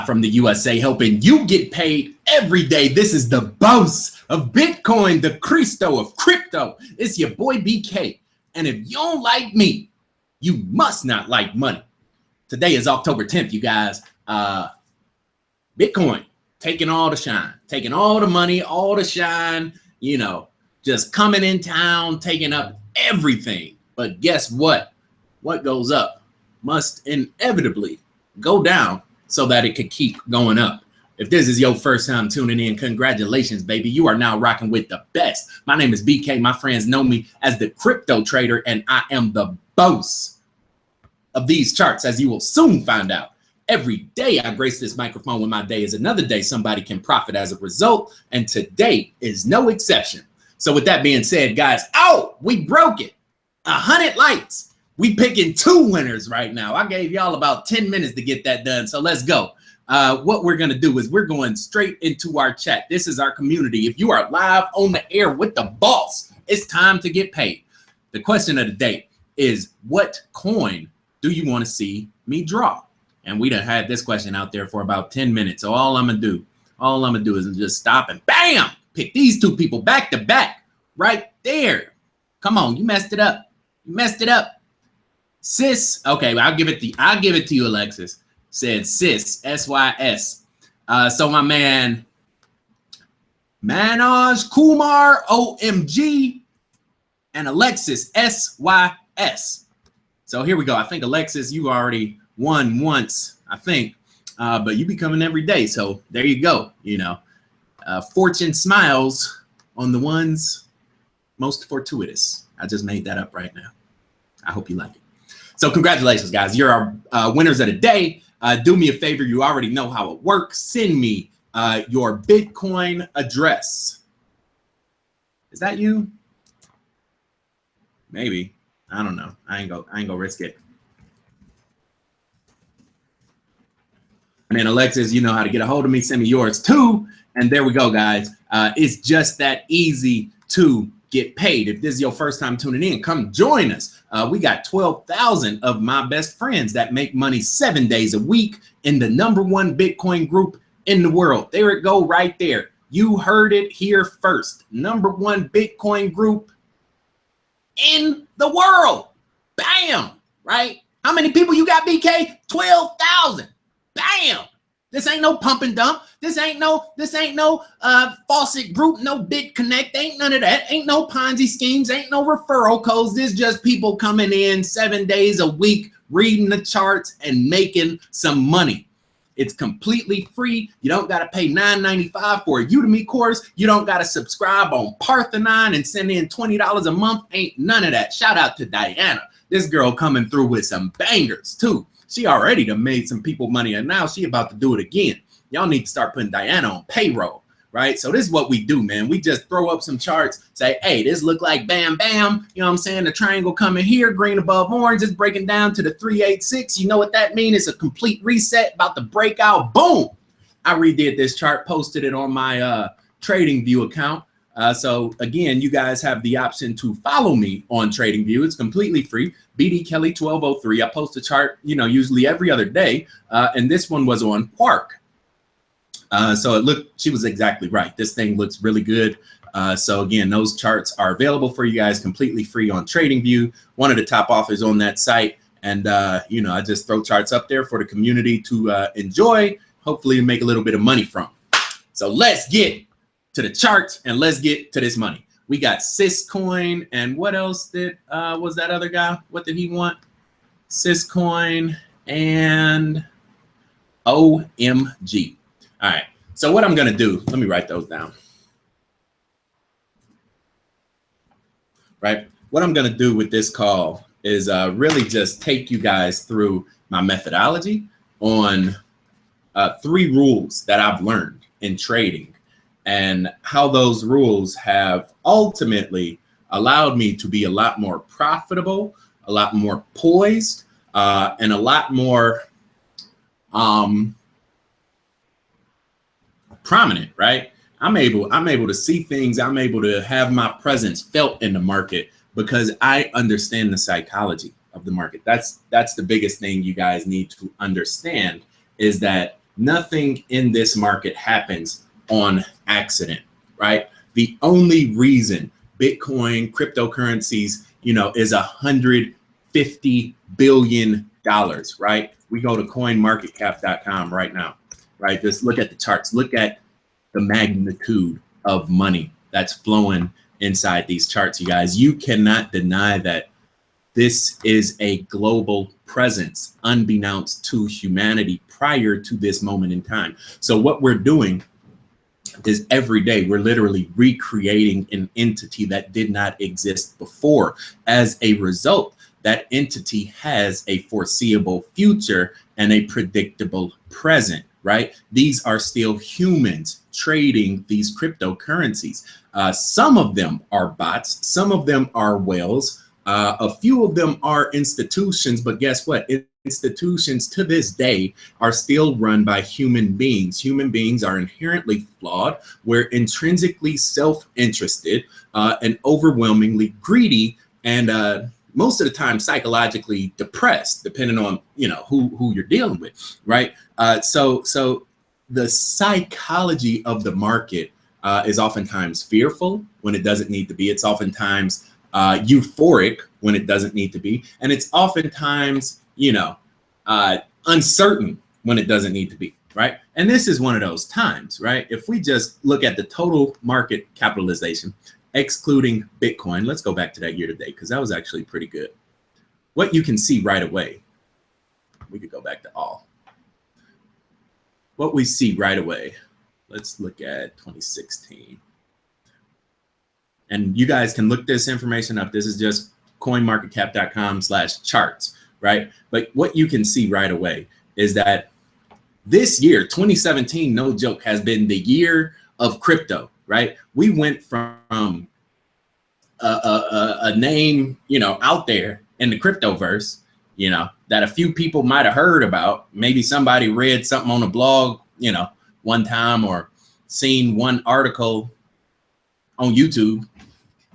from the USA, helping you get paid every day. This is the boss of Bitcoin, the Cristo of crypto. It's your boy BK. And if you don't like me, you must not like money. Today is October 10th, you guys. Bitcoin taking all the shine, taking all the money, all the shine, you know, just coming in town, taking up everything. But guess what? What goes up must inevitably go down so that it could keep going up. If this is your first time tuning in, congratulations, baby. You are now rocking with the best. My name is BK. My friends know me as the crypto trader, and I am the boss of these charts, as you will soon find out. Every day I grace this microphone with my day is another day somebody can profit as a result, and today is no exception. So with that being said, guys, we broke it. 100 likes. We picking 2 winners right now. I gave y'all about 10 minutes to get that done, so let's go. What we're gonna do is we're going straight into our chat. This is our community. If you are live on the air with the boss, it's time to get paid. The question of the day is, what coin do you want to see me draw? And we done had this question out there for about 10 minutes. So all I'm gonna do is just stop and bam, pick these 2 people back to back right there. Come on, you messed it up. You messed it up. Sis, okay, I'll give it to you, Alexis. Said Sis, S-Y-S. So my man, Manoj Kumar, OMG, and Alexis, S-Y-S. So here we go. I think, Alexis, you already won once, I think, but you be coming every day. So there you go. You know, fortune smiles on the ones most fortuitous. I just made that up right now. I hope you like it. So congratulations, guys. You're our winners of the day. Do me a favor. You already know how it works. Send me your Bitcoin address. Is that you? Maybe. I don't know. I ain't gonna risk it. And then Alexis, you know how to get a hold of me. Send me yours too. And there we go, guys. It's just that easy to get paid. If this is your first time tuning in, come join us. We got 12,000 of my best friends that make money 7 days a week in the #1 Bitcoin group in the world. There it go right there. You heard it here first. #1 Bitcoin group in the world. Bam, right? How many people you got, BK? 12,000. Bam. This ain't no pump and dump. This ain't no faucet group, no bid connect. Ain't none of that. Ain't no Ponzi schemes. Ain't no referral codes. This just people coming in 7 days a week, reading the charts and making some money. It's completely free. You don't got to pay $9.95 for a Udemy course. You don't got to subscribe on Parthenon and send in $20 a month. Ain't none of that. Shout out to Diana. This girl coming through with some bangers too. She already done made some people money, and now she about to do it again. Y'all need to start putting Diana on payroll, right? So this is what we do, man. We just throw up some charts, say, hey, this look like bam, bam. You know what I'm saying? The triangle coming here, green above orange, is breaking down to the 386. You know what that means? It's a complete reset, about to break out. Boom. I redid this chart, posted it on my TradingView account. So again, you guys have the option to follow me on TradingView. It's completely free. BD Kelly 1203. I post a chart, you know, usually every other day. And this one was on Quark. So it looked, she was exactly right. This thing looks really good. So again, those charts are available for you guys completely free on TradingView. One of the top authors on that site. And, you know, I just throw charts up there for the community to enjoy, hopefully make a little bit of money from. So let's get to the charts and let's get to this money. We got Syscoin, and what else did was that other guy? What did he want? Syscoin and OMG. All right. So what I'm gonna do? Let me write those down. Right. What I'm gonna do with this call is really just take you guys through my methodology on 3 rules that I've learned in trading, and how those rules have ultimately allowed me to be a lot more profitable, a lot more poised, and a lot more prominent, right? I'm able to see things. I'm able to have my presence felt in the market because I understand the psychology of the market. That's the biggest thing you guys need to understand, is that Nothing in this market happens on accident, right? The only reason Bitcoin, cryptocurrencies, is $150 billion, right? We go to coinmarketcap.com right now, right? Just look at the charts. Look at the magnitude of money that's flowing inside these charts, you guys. You cannot deny that this is a global presence unbeknownst to humanity prior to this moment in time. So what we're doing is every day we're literally recreating an entity that did not exist before. As a result, that entity has a foreseeable future and a predictable present, right? These are still humans trading these cryptocurrencies. Some of them are bots, some of them are whales, a few of them are institutions, but guess what? Institutions to this day are still run by human beings. Human beings are inherently flawed. We're intrinsically self-interested and overwhelmingly greedy, and most of the time psychologically depressed, depending on who you're dealing with, right? So the psychology of the market is oftentimes fearful when it doesn't need to be. It's oftentimes euphoric when it doesn't need to be, and it's oftentimes uncertain when it doesn't need to be, right? And this is one of those times, right? If we just look at the total market capitalization, excluding Bitcoin, let's go back to that year to date, because that was actually pretty good. What you can see right away, we could go back to all. What we see right away, let's look at 2016. And you guys can look this information up. This is just coinmarketcap.com/charts, right? But what you can see right away is that this year, 2017, no joke, has been the year of crypto, right? We went from a name, out there in the cryptoverse, that a few people might have heard about. Maybe somebody read something on a blog, one time, or seen one article on YouTube,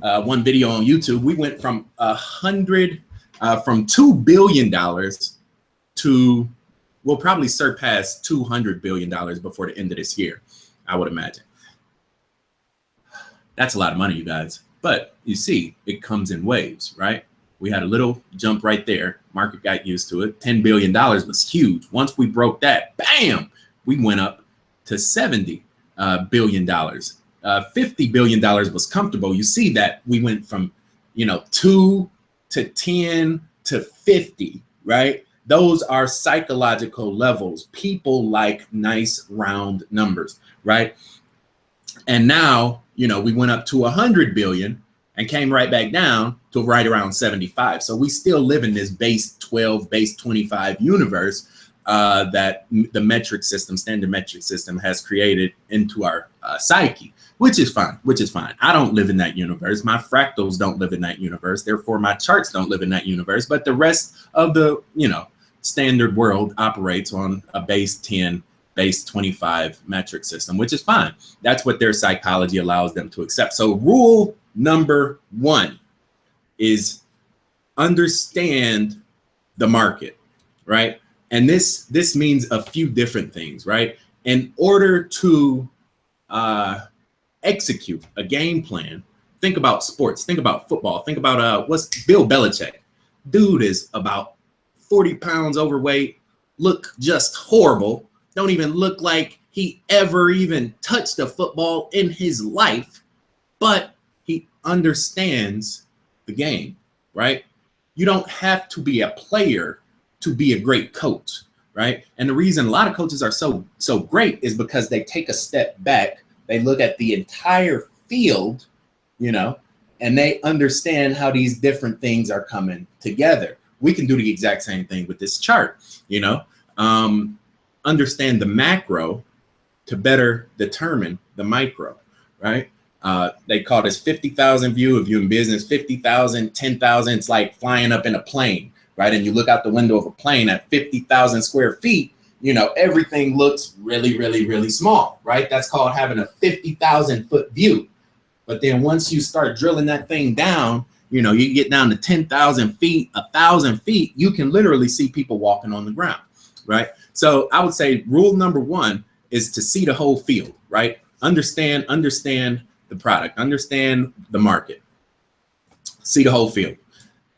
one video on YouTube. We went from $2 billion to, we'll probably surpass $200 billion before the end of this year, I would imagine. That's a lot of money, you guys. But you see, it comes in waves, right? We had a little jump right there. Market got used to it. $10 billion was huge. Once we broke that, bam, we went up to $70 billion. $50 billion was comfortable. You see that we went from, 2 to 10 to 50, right? Those are psychological levels. People like nice round numbers, right? And now, we went up to 100 billion and came right back down to right around 75. So we still live in this base 12, base 25 universe that the metric system, standard metric system, has created into our psyche, which is fine, I don't live in that universe. My fractals don't live in that universe. Therefore, my charts don't live in that universe. But the rest of the, standard world operates on a base 10, base 25 metric system, which is fine. That's what their psychology allows them to accept. So rule number 1 is understand the market, right? And this means a few different things, right? In order to execute a game plan, think about sports, think about football, think about what's Bill Belichick. Dude is about 40 pounds overweight, look just horrible, don't even look like he ever even touched a football in his life, but he understands the game, right? You don't have to be a player to be a great coach, right? And the reason a lot of coaches are so great is because they take a step back, they look at the entire field, and they understand how these different things are coming together. We can do the exact same thing with this chart, understand the macro to better determine the micro, right? They call this 50,000 view. If you're in business, 50,000, 10,000, it's like flying up in a plane, right? And you look out the window of a plane at 50,000 square feet, everything looks really, really, really small, right? That's called having a 50,000 foot view. But then once you start drilling that thing down, you get down to 10,000 feet, 1,000 feet, you can literally see people walking on the ground, right? So I would say rule number one is to see the whole field, right? Understand the product, understand the market, see the whole field.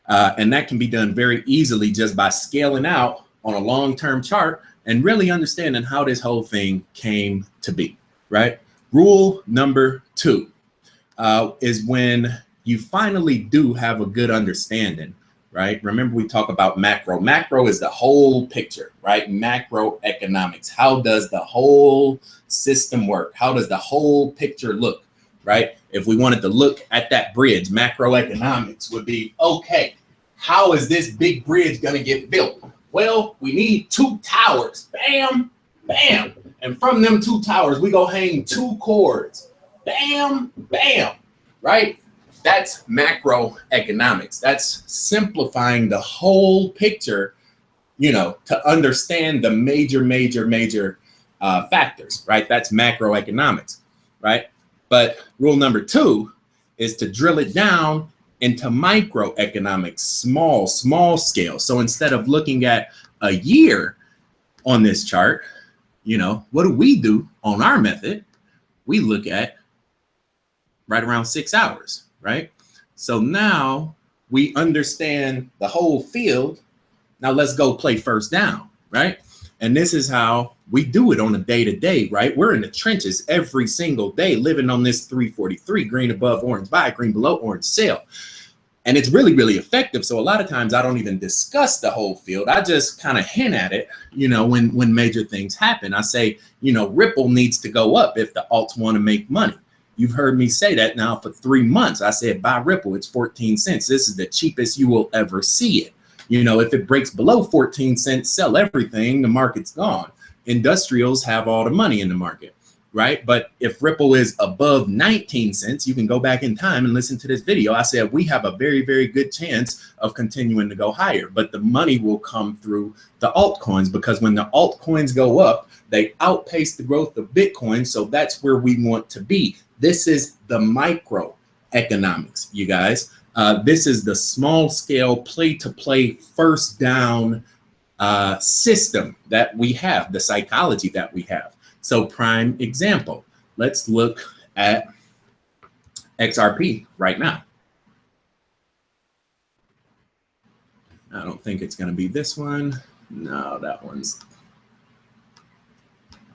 And that can be done very easily just by scaling out on a long-term chart and really understanding how this whole thing came to be, right? Rule number two is when you finally do have a good understanding, right? Remember, we talk about macro. Macro is the whole picture, right? Macroeconomics. How does the whole system work? How does the whole picture look, right? If we wanted to look at that bridge, macroeconomics would be, okay, how is this big bridge going to get built? Well, we need 2 towers. Bam, bam. And from them 2 towers, we go hang 2 cords. Bam, bam, right? That's macroeconomics. That's simplifying the whole picture, you know, to understand the major factors, right? That's macroeconomics, right? But rule number 2 is to drill it down into microeconomics, small scale. So instead of looking at a year on this chart, you know, what do we do on our method? We look at right around 6 hours, right? So now we understand the whole field. Now let's go play first down, right? And this is how we do it on a day-to-day, right? We're in the trenches every single day, living on this 343, green above, orange buy, green below, orange sell. And it's really effective. So a lot of times I don't even discuss the whole field. I just kind of hint at it, you know, when major things happen. I say, you know, Ripple needs to go up if the alts want to make money. You've heard me say that now for 3 months. I said, buy Ripple, it's 14 cents. This is the cheapest you will ever see it. You know, if it breaks below 14 cents, sell everything, the market's gone. Industrials have all the money in the market, right? But if Ripple is above 19 cents, you can go back in time and listen to this video. I said, we have a very good chance of continuing to go higher, but the money will come through the altcoins, because when the altcoins go up, they outpace the growth of Bitcoin. So that's where we want to be. This is the microeconomics, you guys. This is the small scale play-to-play first down system that we have, the psychology that we have. So prime example, let's look at XRP right now. I don't think it's going to be this one. No, that one's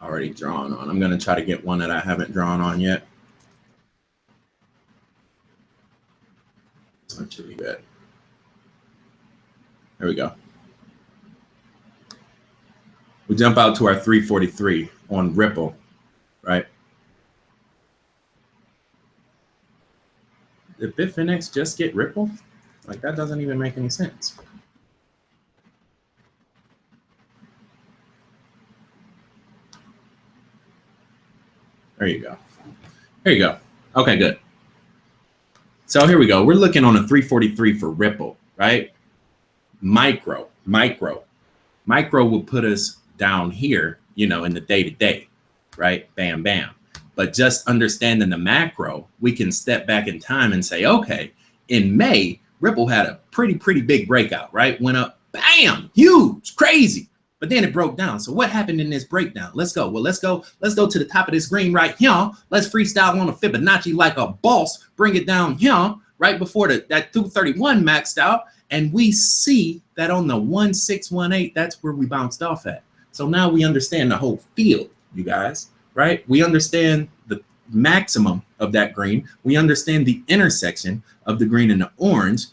already drawn on. I'm going to try to get one that I haven't drawn on yet. That should be good. There we go. We jump out to our 343 on Ripple, right? Did Bitfinex just get Ripple? Like, that doesn't even make any sense. There you go. There you go. Okay, good. So here we go. We're looking on a 343 for Ripple, right? Micro will put us down here, you know, in the day-to-day, right? Bam, bam. But just understanding the macro, we can step back in time and say, okay, in May, Ripple had a pretty big breakout, right? Went up, bam, huge, crazy. But then it broke down. So what happened in this breakdown? Let's go. Well, let's go to the top of this green right here. Let's freestyle on a Fibonacci like a boss. Bring it down here right before that 231 maxed out. And we see that on the 1618, that's where we bounced off at. So now we understand the whole field, you guys, right? We understand the maximum of that green. We understand the intersection of the green and the orange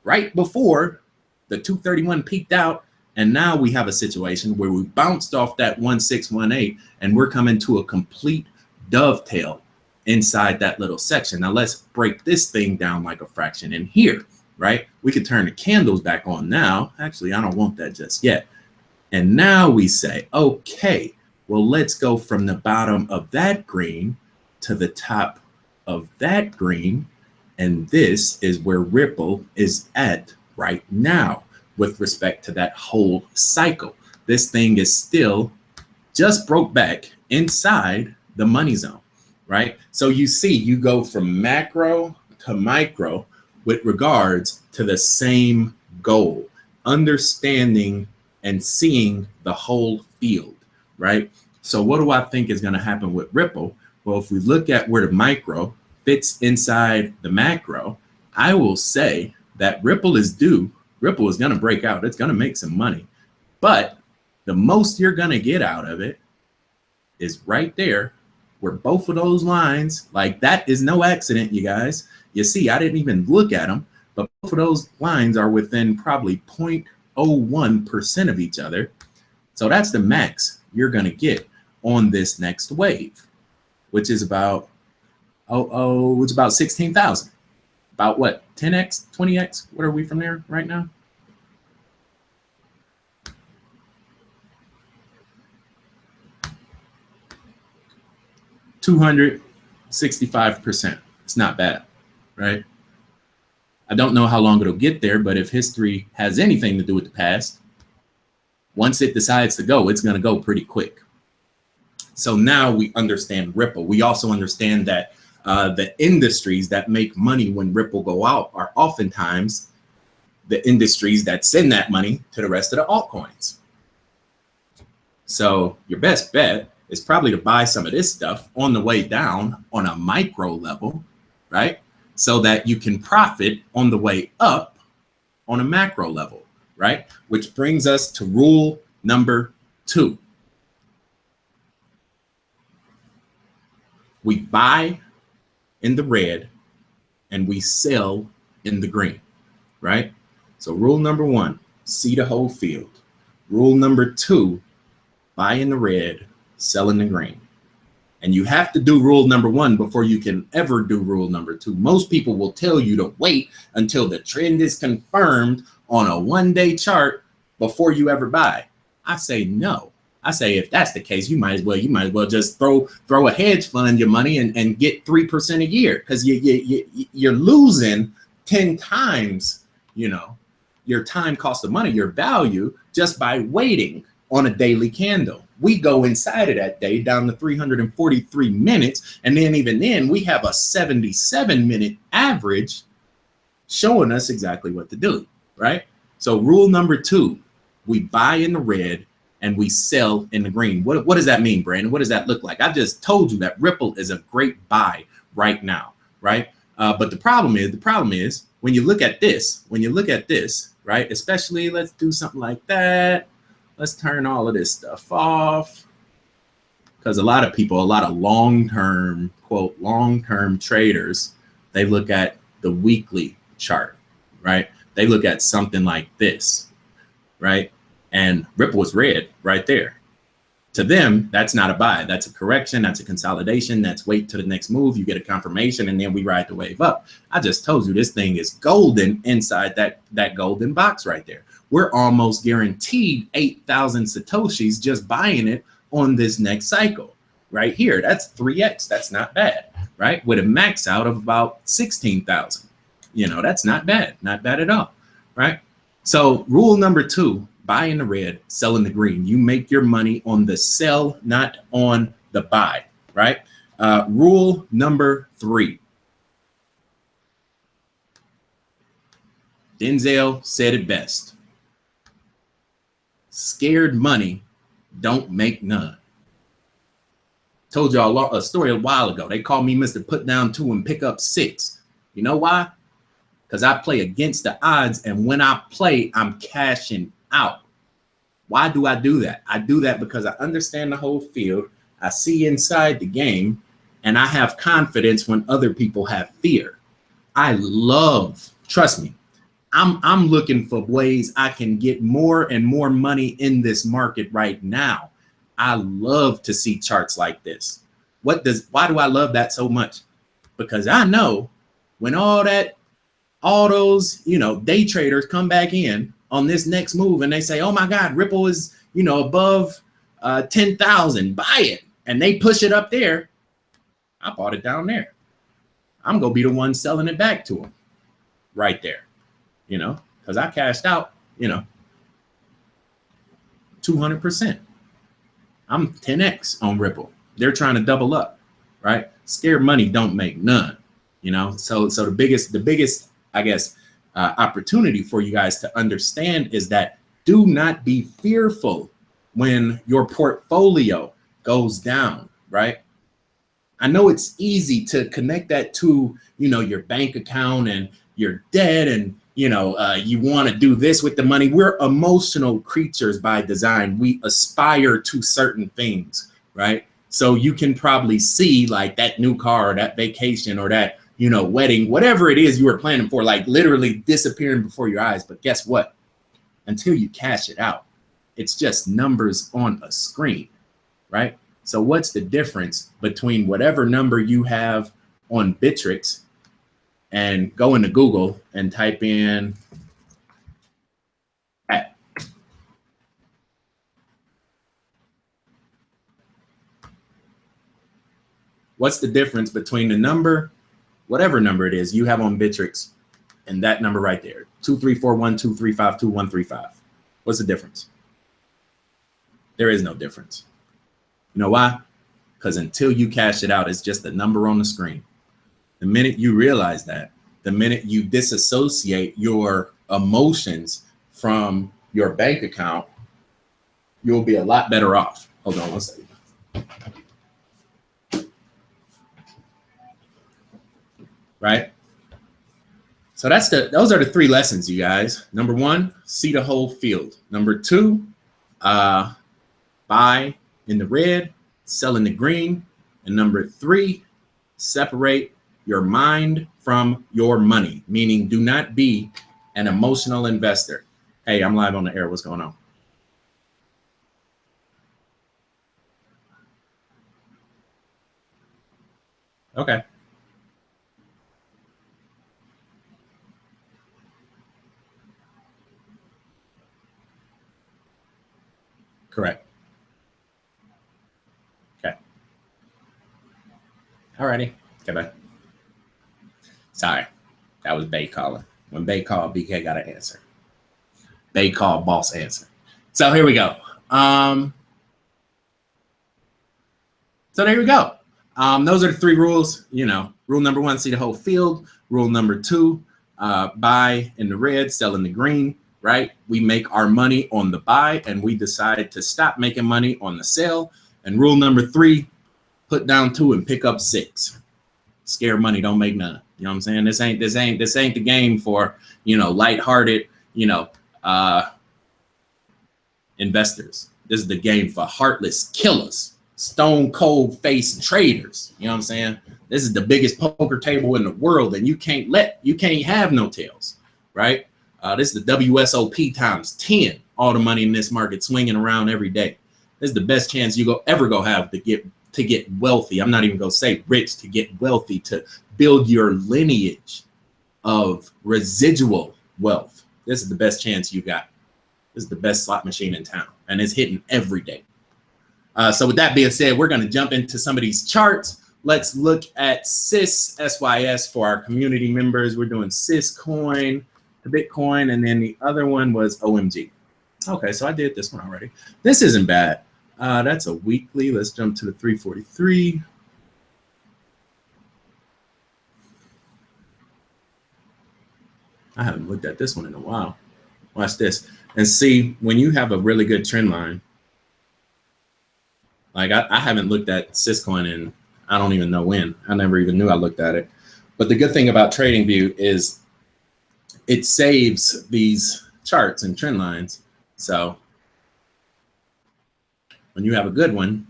right before the 231 peaked out. And now we have a situation where we bounced off that 1618 and we're coming to a complete dovetail inside that little section. Now let's break this thing down like a fraction in here, right? We could turn the candles back on now. Actually, I don't want that just yet. And now we say, okay, well, let's go from the bottom of that green to the top of that green. And this is where Ripple is at right now with respect to that whole cycle. This thing is still just broke back inside the money zone, right? So you see, you go from macro to micro with regards to the same goal, understanding and seeing the whole field, right? So what do I think is going to happen with Ripple? Well, if we look at where the micro fits inside the macro, I will say that Ripple is due. Ripple is going to break out. It's going to make some money, but the most you're going to get out of it is right there where both of those lines, like that is no accident, you guys. You see, I didn't even look at them, but both of those lines are within probably 0.01% of each other. So that's the max you're going to get on this next wave, which is about, it's about 16,000. About what, 10x, 20x? What are we from there right now? $265%. It's not bad, right? I don't know how long it'll get there, but if history has anything to do with the past, once it decides to go, it's going to go pretty quick. So now we understand Ripple. We also understand that the industries that make money when Ripple go out are oftentimes the industries that send that money to the rest of the altcoins. So your best bet is probably to buy some of this stuff on the way down on a micro level, right? So that you can profit on the way up on a macro level, right? Which brings us to rule number 2. We buy in the red and we sell in the green, right? So rule number 1, see the whole field. Rule number 2, buy in the red, sell in the green. And you have to do rule number 1 before you can ever do rule number 2. Most people will tell you to wait until the trend is confirmed on a one-day chart before you ever buy. I say no. I say if that's the case, you might as well just throw a hedge fund your money and get 3% a year, because you're losing 10 times, you know, your time cost of money, your value, just by waiting on a daily candle. We go inside of that day down to 343 minutes. And then even then we have a 77-minute average showing us exactly what to do, right? So rule number 2, we buy in the red and we sell in the green. What does that mean, Brandon? What does that look like? I just told you that Ripple is a great buy right now, right? But the problem is when you look at this, right? Especially, let's do something like that. Let's turn all of this stuff off, because a lot of people, a lot of long-term, quote, long-term traders, they look at the weekly chart, right? They look at something like this, right? And Ripple is red right there. To them, that's not a buy. That's a correction. That's a consolidation. That's wait to the next move. You get a confirmation, and then we ride the wave up. I just told you this thing is golden inside that golden box right there. We're almost guaranteed 8,000 Satoshis just buying it on this next cycle right here. That's 3x. That's not bad, right? With a max out of about 16,000. You know, that's not bad. Not bad at all, right? So rule number 2, buy in the red, sell in the green. You make your money on the sell, not on the buy, right? Rule number 3. Denzel said it best. Scared money don't make none. Told y'all a story a while ago. They called me Mr. Put Down 2 and Pick Up 6. You know why? Because I play against the odds, and when I play, I'm cashing out. Why do I do that? I do that because I understand the whole field. I see inside the game, and I have confidence when other people have fear. I love, trust me, I'm looking for ways I can get more and more money in this market right now. I love to see charts like this. Why do I love that so much? Because I know when all those, you know, day traders come back in on this next move and they say, oh my God, Ripple is, you know, above 10,000, buy it. And they push it up there. I bought it down there. I'm going to be the one selling it back to them right there. You know, because I cashed out, you know, 200%. I'm 10x on Ripple. They're trying to double up, right? Scared money don't make none, you know. So the biggest, I guess, opportunity for you guys to understand is that do not be fearful when your portfolio goes down, right? I know it's easy to connect that to, your bank account and your debt and, you want to do this with the money. We're emotional creatures by design. We aspire to certain things, right? So you can probably see like that new car or that vacation or that, wedding, whatever it is you were planning for, like literally disappearing before your eyes. But guess what? Until you cash it out, it's just numbers on a screen, right? So what's the difference between whatever number you have on Bittrex and go into Google and type in at? What's the difference between the number, whatever number it is you have on Bittrex, and that number right there, 23412352135? What's the difference? There is no difference. You know why? Because until you cash it out, it's just a number on the screen. The minute you realize that, the minute you disassociate your emotions from your bank account, you'll be a lot better off. Hold on one second. Right? So those are the three lessons, you guys. Number one, see the whole field. Number two, buy in the red, sell in the green. And number three, separate your mind from your money, meaning do not be an emotional investor. Hey, I'm live on the air. What's going on? Okay. Correct. Okay. Alrighty. Okay, bye. Sorry, that was Bay calling. When Bay called, BK got an answer. Bay called, boss answer. So here we go. So there we go. Those are the three rules. Rule number one, see the whole field. Rule number two, buy in the red, sell in the green, right? We make our money on the buy and we decide to stop making money on the sell. And rule number three, put down 2 and pick up 6. Scare money, don't make none. You know what I'm saying? This ain't the game for, lighthearted, investors. This is the game for heartless killers, stone cold face traders. You know what I'm saying? This is the biggest poker table in the world, and you can't have no tails, right? This is the WSOP times 10. All the money in this market swinging around every day. This is the best chance you ever have to get wealthy. I'm not even gonna say rich, to get wealthy, to build your lineage of residual wealth. This is the best chance you got. This is the best slot machine in town, and it's hitting every day. So with that being said, we're gonna jump into some of these charts. Let's look at SYS for our community members. We're doing Syscoin, the Bitcoin, and then the other one was OMG. Okay, so I did this one already. This isn't bad. That's a weekly. Let's jump to the 343. I haven't looked at this one in a while. Watch this and see when you have a really good trend line. Like I haven't looked at Syscoin in I don't even know when. I never even knew I looked at it. But the good thing about TradingView is it saves these charts and trend lines. So when you have a good one,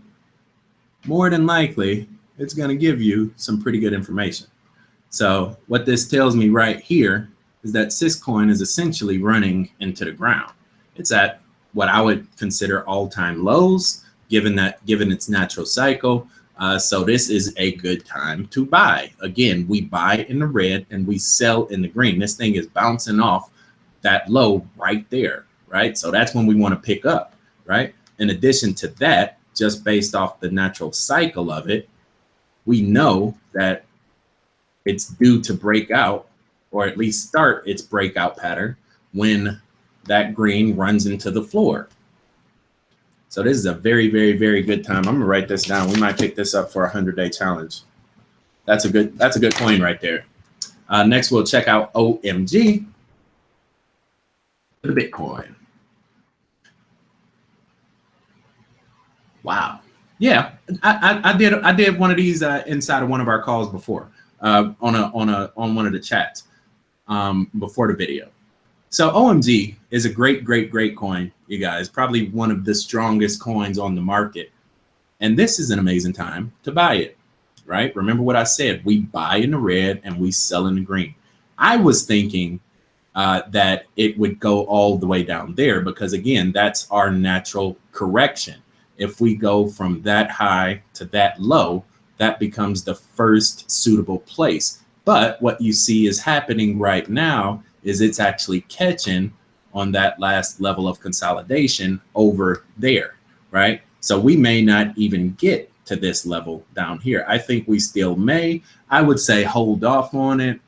more than likely, it's going to give you some pretty good information. So what this tells me right here is that Syscoin is essentially running into the ground. It's at what I would consider all-time lows, given its natural cycle. So this is a good time to buy. Again, we buy in the red and we sell in the green. This thing is bouncing off that low right there, right? So that's when we want to pick up, right? In addition to that, just based off the natural cycle of it, we know that it's due to break out, or at least start its breakout pattern, when that green runs into the floor. So this is a very, very, very good time. I'm gonna write this down. We might pick this up for a 100-day challenge. That's a good coin right there. Next, we'll check out OMG, the Bitcoin. Wow. Yeah, I did one of these inside of one of our calls before on one of the chats before the video. So OMG is a great coin, you guys. Probably one of the strongest coins on the market, and this is an amazing time to buy it. Right? Remember what I said? We buy in the red and we sell in the green. I was thinking that it would go all the way down there because, again, that's our natural correction. If we go from that high to that low, that becomes the first suitable place. But what you see is happening right now is it's actually catching on that last level of consolidation over there, right? So we may not even get to this level down here. I think we still may. I would say hold off on it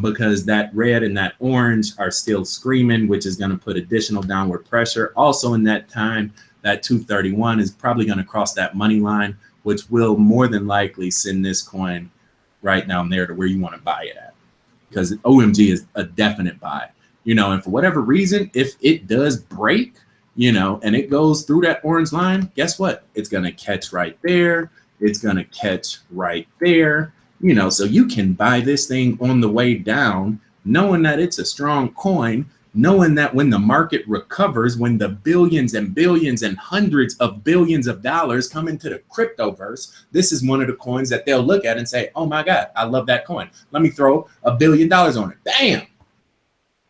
because that red and that orange are still screaming, which is going to put additional downward pressure. Also in that time, that 231 is probably going to cross that money line, which will more than likely send this coin right down there to where you want to buy it at, because OMG is a definite buy, you know. And for whatever reason, if it does break, you know, and it goes through that orange line, guess what? It's going to catch right there. It's going to catch right there, you know, so you can buy this thing on the way down, knowing that it's a strong coin, knowing that when the market recovers, when the billions and billions and hundreds of billions of dollars come into the cryptoverse, this is one of the coins that they'll look at and say, oh my God, I love that coin. Let me throw $1 billion on it. Bam.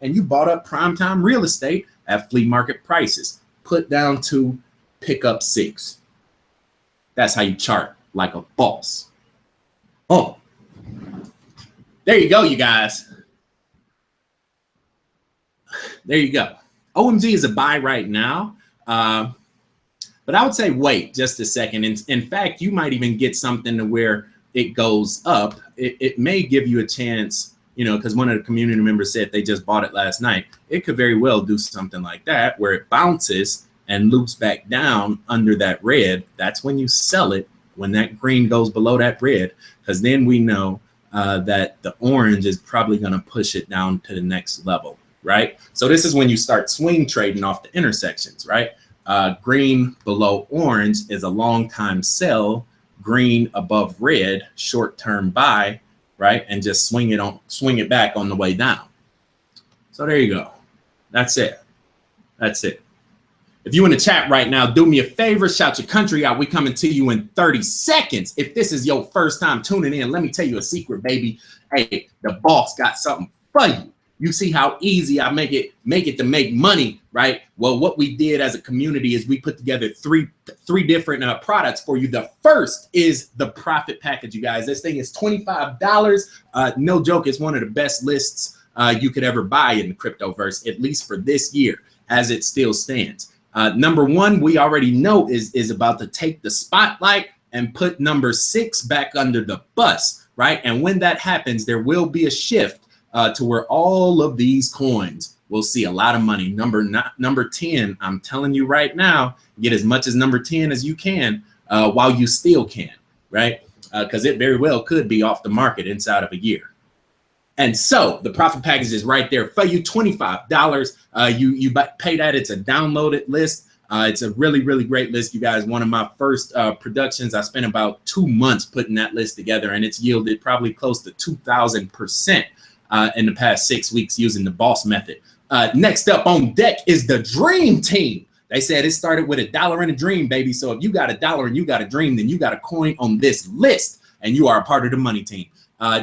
And you bought up primetime real estate at flea market prices, put down to pick up 6. That's how you chart like a boss. Oh, there you go, you guys. There you go. OMG is a buy right now. But I would say wait just a second. In fact, you might even get something to where it goes up. It may give you a chance, you know, because one of the community members said they just bought it last night. It could very well do something like that where it bounces and loops back down under that red. That's when you sell it, when that green goes below that red, because then we know that the orange is probably going to push it down to the next level. Right? So this is when you start swing trading off the intersections, right? Green below orange is a long time sell, green above red, short-term buy, right? And just swing it back on the way down. So there you go. That's it. That's it. If you in the chat right now, do me a favor, shout your country out. We coming to you in 30 seconds. If this is your first time tuning in, let me tell you a secret, baby. Hey, the boss got something for you. You see how easy I make it to make money, right? Well, what we did as a community is we put together three different products for you. The first is the profit package, you guys. This thing is $25. No joke, it's one of the best lists you could ever buy in the cryptoverse, at least for this year, as it still stands. Number 1, we already know is about to take the spotlight and put number 6 back under the bus, right? And when that happens, there will be a shift to where all of these coins will see a lot of money. Number 10, I'm telling you right now, get as much as number 10 as you can while you still can, right? Because it very well could be off the market inside of a year. And so the profit package is right there for you, $25. You pay that. It's a downloaded list. It's a really great list, you guys. One of my first productions. I spent about 2 months putting that list together, and it's yielded probably close to 2,000%. In the past 6 weeks using the boss method. Next up on deck is the dream team. They said it started with $1 and a dream, baby. So if you got $1 and you got a dream, then you got a coin on this list and you are a part of the money team.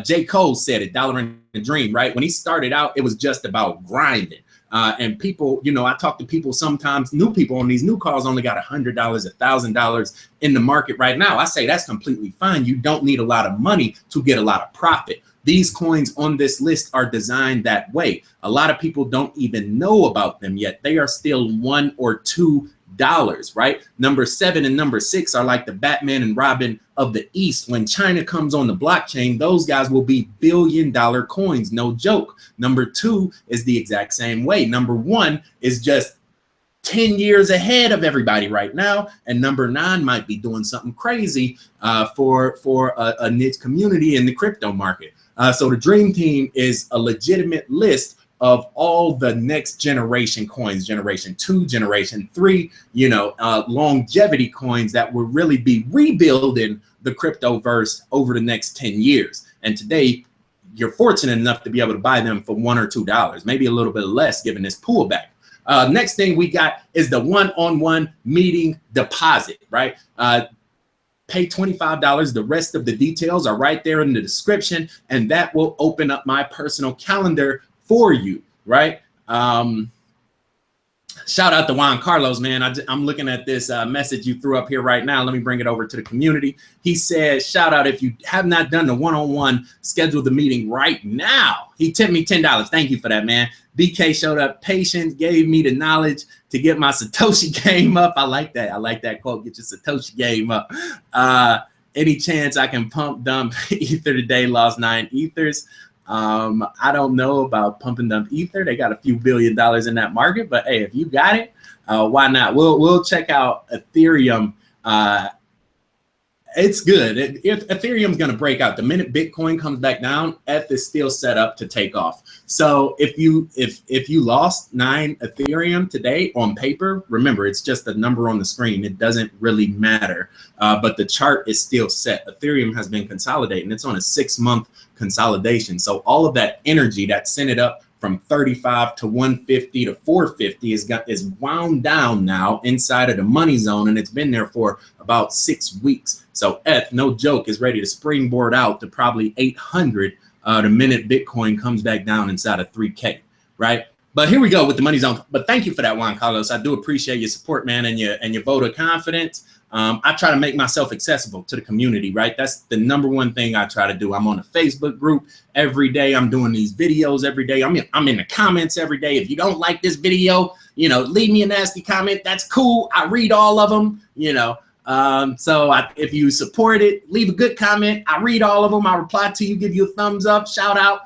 J. Cole said $1 and a dream, right? When he started out, it was just about grinding. And people, you know, I talk to people sometimes, new people on these new calls only got $100, $1,000 in the market right now. I say that's completely fine. You don't need a lot of money to get a lot of profit. These coins on this list are designed that way. A lot of people don't even know about them yet. They are still $1 or $2, right? Number 7 and number 6 are like the Batman and Robin of the East. When China comes on the blockchain, those guys will be billion-dollar coins, no joke. Number 2 is the exact same way. Number 1 is just 10 years ahead of everybody right now, and number 9 might be doing something crazy for a niche community in the crypto market. So the dream team is a legitimate list of all the next generation coins, generation 2, generation 3, longevity coins that will really be rebuilding the cryptoverse over the next 10 years. And today, you're fortunate enough to be able to buy them for $1 or $2, maybe a little bit less given this pullback. Next thing we got is the one-on-one meeting deposit, right? Pay $25. The rest of the details are right there in the description, and that will open up my personal calendar for you, right? Shout out to Juan Carlos, man. I'm looking at this message you threw up here right now. Let me bring it over to the community. He said, shout out, if you have not done the one-on-one, schedule the meeting right now. He tipped me $10. Thank you for that, man. BK showed up patient, gave me the knowledge to get my Satoshi game up. I like that. I like that quote, get your Satoshi game up. Any chance I can pump dump Ether today, lost 9 Ethers. I don't know about pump and dump Ether. They got a few $1 billion in that market, but hey, if you got it, why not? We'll check out Ethereum. It's good. Ethereum's going to break out the minute Bitcoin comes back down. ETH is still set up to take off. So if you lost 9 Ethereum today on paper, remember it's just a number on the screen. It doesn't really matter. But the chart is still set. Ethereum has been consolidating. It's on a 6-month consolidation. So all of that energy that sent it up from 35 to 150 to 450 is wound down now inside of the money zone, and it's been there for about 6 weeks. So ETH, no joke, is ready to springboard out to probably 800 the minute Bitcoin comes back down inside of 3K, right? But here we go with the money zone. But thank you for that, Juan Carlos. I do appreciate your support, man, and your vote of confidence. I try to make myself accessible to the community, right? That's the #1 thing I try to do. I'm on a Facebook group every day. I'm doing these videos every day. I'm in the comments every day. If you don't like this video, leave me a nasty comment. That's cool. I read all of them, if you support it, leave a good comment. I read all of them. I reply to you, give you a thumbs up, shout out,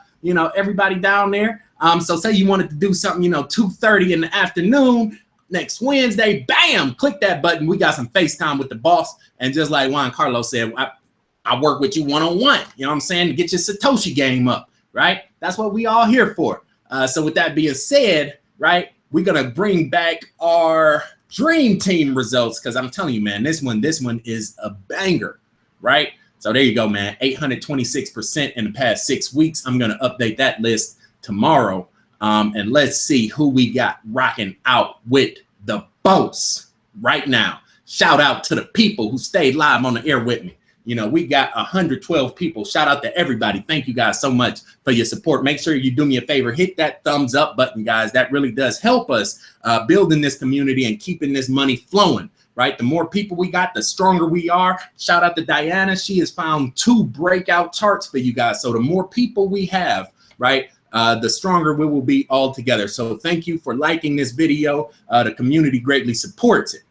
everybody down there. So say you wanted to do something, 2:30 in the afternoon, next Wednesday, bam, click that button. We got some FaceTime with the boss. And just like Juan Carlos said, I work with you one-on-one, you know what I'm saying, to get your Satoshi game up, right? That's what we all here for. So with that being said, right, we're going to bring back our dream team results, because I'm telling you, man, this one is a banger, right? So there you go, man, 826% in the past 6 weeks. I'm going to update that list tomorrow. And let's see who we got rocking out with the boss right now. Shout out to the people who stayed live on the air with me. We got 112 people. Shout out to everybody. Thank you guys so much for your support. Make sure you do me a favor. Hit that thumbs up button, guys. That really does help us building this community and keeping this money flowing, right? The more people we got, the stronger we are. Shout out to Diana. She has found 2 breakout charts for you guys. So the more people we have, right, the stronger we will be all together. So thank you for liking this video. The community greatly supports it.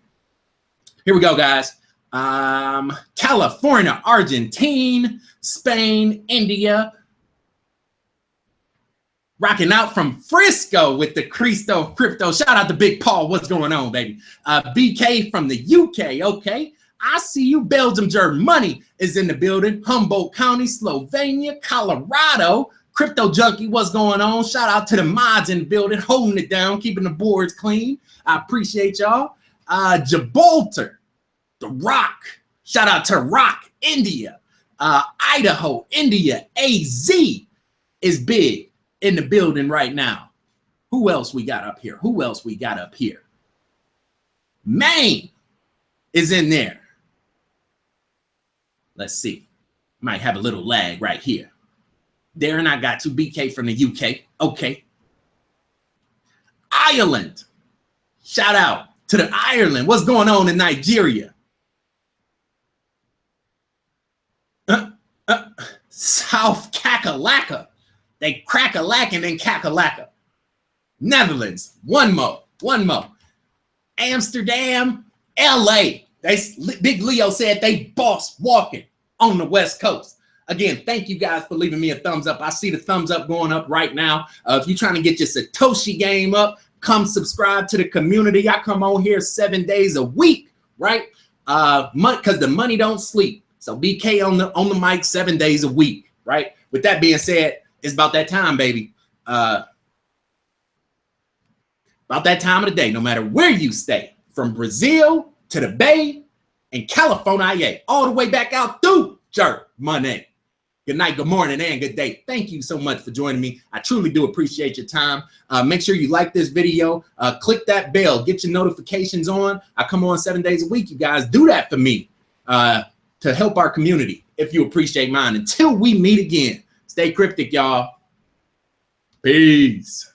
Here we go, guys. California, Argentina, Spain, India. Rocking out from Frisco with the Cristo Crypto. Shout out to Big Paul. What's going on, baby? BK from the UK. Okay. I see you. Belgium, Germany is in the building. Humboldt County, Slovenia, Colorado. Crypto Junkie, what's going on? Shout out to the mods in the building, holding it down, keeping the boards clean. I appreciate y'all. Gibraltar, The Rock. Shout out to Rock, India. Idaho, India. AZ is big in the building right now. Who else we got up here? Who else we got up here? Maine is in there. Let's see. Might have a little lag right here. Darren, I got you. BK from the UK. Okay. Ireland. Shout out to the Ireland. What's going on in Nigeria? South Kakalaka. They crack-a-lacking in Kakalaka. Netherlands. One more. Amsterdam. LA. Big Leo said they boss walking on the West Coast. Again, thank you guys for leaving me a thumbs up. I see the thumbs up going up right now. If you're trying to get your Satoshi game up, come subscribe to the community. I come on here 7 days a week, right? Because the money don't sleep. So BK on the mic 7 days a week, right? With that being said, it's about that time, baby. about that time of the day, no matter where you stay, from Brazil to the Bay and California, all the way back out through Germany. Good night, good morning, and good day. Thank you so much for joining me. I truly do appreciate your time. Make sure you like this video. Click that bell. Get your notifications on. I come on 7 days a week. You guys do that for me to help our community if you appreciate mine. Until we meet again, stay cryptic, y'all. Peace.